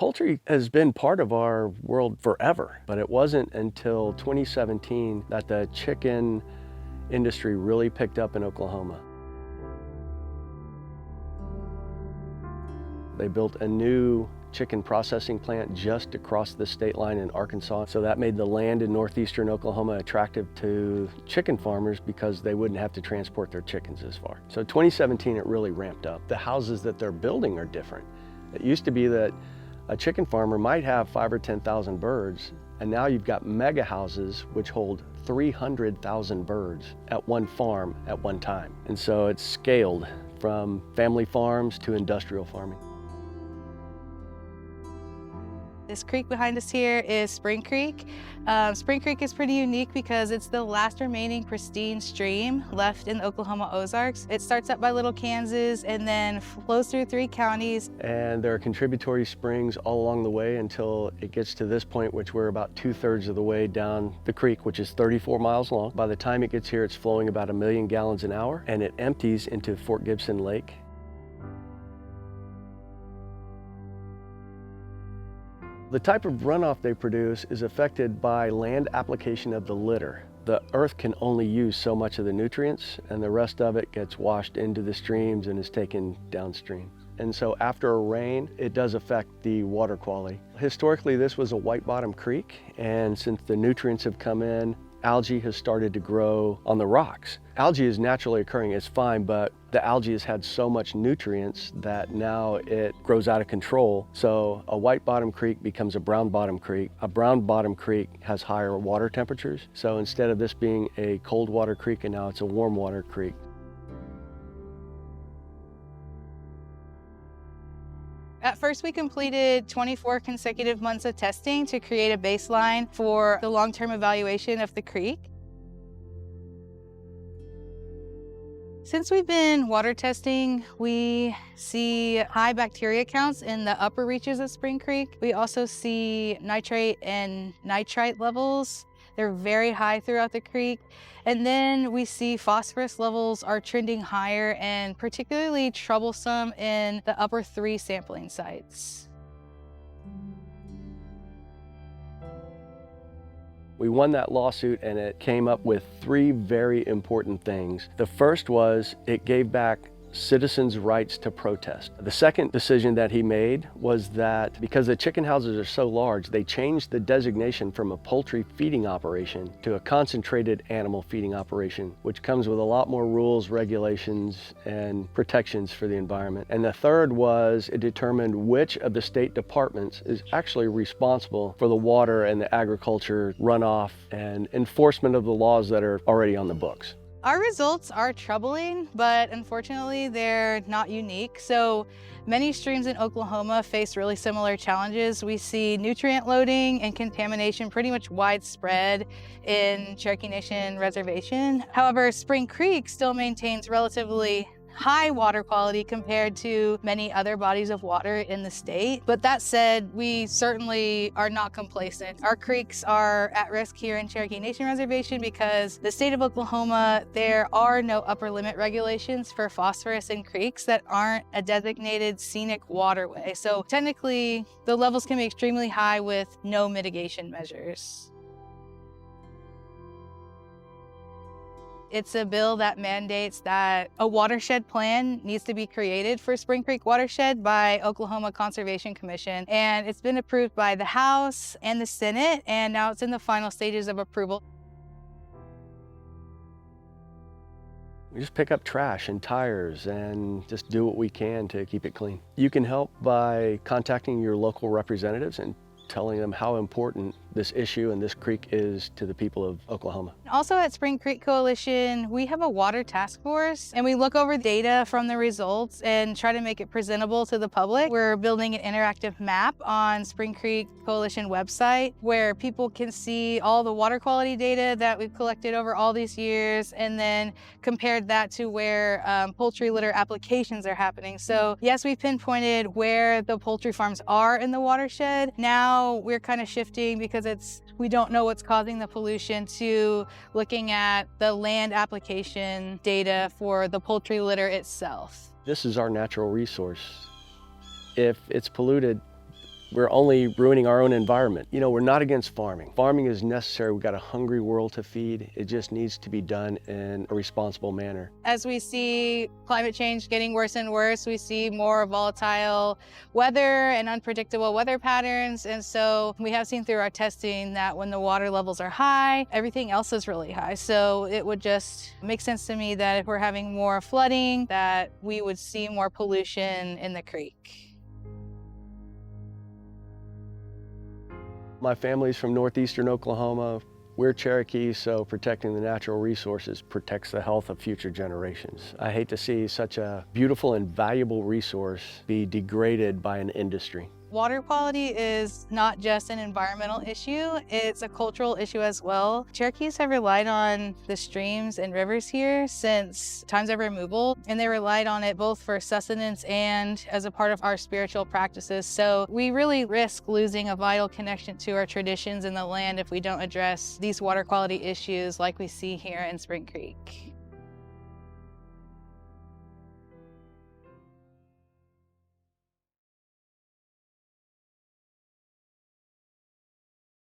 Poultry has been part of our world forever, but it wasn't until 2017 that the chicken industry really picked up in Oklahoma. They built a new chicken processing plant just across the state line in Arkansas. So that made the land in northeastern Oklahoma attractive to chicken farmers because they wouldn't have to transport their chickens as far. So 2017, it really ramped up. The houses that they're building are different. It used to be that a chicken farmer might have 5,000 or 10,000 birds, and now you've got mega houses which hold 300,000 birds at one farm at one time. And so it's scaled from family farms to industrial farming. This creek behind us here is Spring Creek. Spring Creek is pretty unique because it's the last remaining pristine stream left in the Oklahoma Ozarks. It starts up by Little Kansas and then flows through 3 counties. And there are contributory springs all along the way until it gets to this point, which we're about 2/3 of the way down the creek, which is 34 miles long. By the time it gets here, it's flowing about 1 million gallons an hour, and it empties into Fort Gibson Lake. The type of runoff they produce is affected by land application of the litter. The earth can only use so much of the nutrients, and the rest of it gets washed into the streams and is taken downstream. And so after a rain, it does affect the water quality. Historically, this was a white bottom creek, and since the nutrients have come in, algae has started to grow on the rocks. Algae is naturally occurring, it's fine, but the algae has had so much nutrients that now it grows out of control. So a white bottom creek becomes a brown bottom creek. A brown bottom creek has higher water temperatures. So instead of this being a cold water creek, and now it's a warm water creek. At first, we completed 24 consecutive months of testing to create a baseline for the long-term evaluation of the creek. Since we've been water testing, we see high bacteria counts in the upper reaches of Spring Creek. We also see nitrate and nitrite levels. They're very high throughout the creek. And then we see phosphorus levels are trending higher and particularly troublesome in the upper 3 sampling sites. We won that lawsuit, and it came up with 3 very important things. The first was it gave back citizens' rights to protest. The second decision that he made was that because the chicken houses are so large, they changed the designation from a poultry feeding operation to a concentrated animal feeding operation, which comes with a lot more rules, regulations, and protections for the environment. And the third was it determined which of the state departments is actually responsible for the water and the agriculture runoff and enforcement of the laws that are already on the books. Our results are troubling, but unfortunately they're not unique. So many streams in Oklahoma face really similar challenges. We see nutrient loading and contamination pretty much widespread in Cherokee Nation Reservation. However, Spring Creek still maintains relatively high water quality compared to many other bodies of water in the state. But that said, we certainly are not complacent. Our creeks are at risk here in Cherokee Nation Reservation because the state of Oklahoma, there are no upper limit regulations for phosphorus in creeks that aren't a designated scenic waterway. So technically, the levels can be extremely high with no mitigation measures. It's a bill that mandates that a watershed plan needs to be created for Spring Creek Watershed by Oklahoma Conservation Commission. And it's been approved by the House and the Senate, and now it's in the final stages of approval. We just pick up trash and tires and just do what we can to keep it clean. You can help by contacting your local representatives and telling them how important this issue and this creek is to the people of Oklahoma. Also at Spring Creek Coalition, we have a water task force, and we look over data from the results and try to make it presentable to the public. We're building an interactive map on Spring Creek Coalition website where people can see all the water quality data that we've collected over all these years, and then compared that to where poultry litter applications are happening. So yes, we've pinpointed where the poultry farms are in the watershed. Now we're kind of shifting because we don't know what's causing the pollution to looking at the land application data for the poultry litter itself. This is our natural resource. If it's polluted, we're only ruining our own environment. You know, we're not against farming. Farming is necessary. We've got a hungry world to feed. It just needs to be done in a responsible manner. As we see climate change getting worse and worse, we see more volatile weather and unpredictable weather patterns. And so we have seen through our testing that when the water levels are high, everything else is really high. So it would just make sense to me that if we're having more flooding, that we would see more pollution in the creek. My family's from northeastern Oklahoma. We're Cherokee, so protecting the natural resources protects the health of future generations. I hate to see such a beautiful and valuable resource be degraded by an industry. Water quality is not just an environmental issue, it's a cultural issue as well. Cherokees have relied on the streams and rivers here since times of removal, and they relied on it both for sustenance and as a part of our spiritual practices. So we really risk losing a vital connection to our traditions in the land if we don't address these water quality issues like we see here in Spring Creek.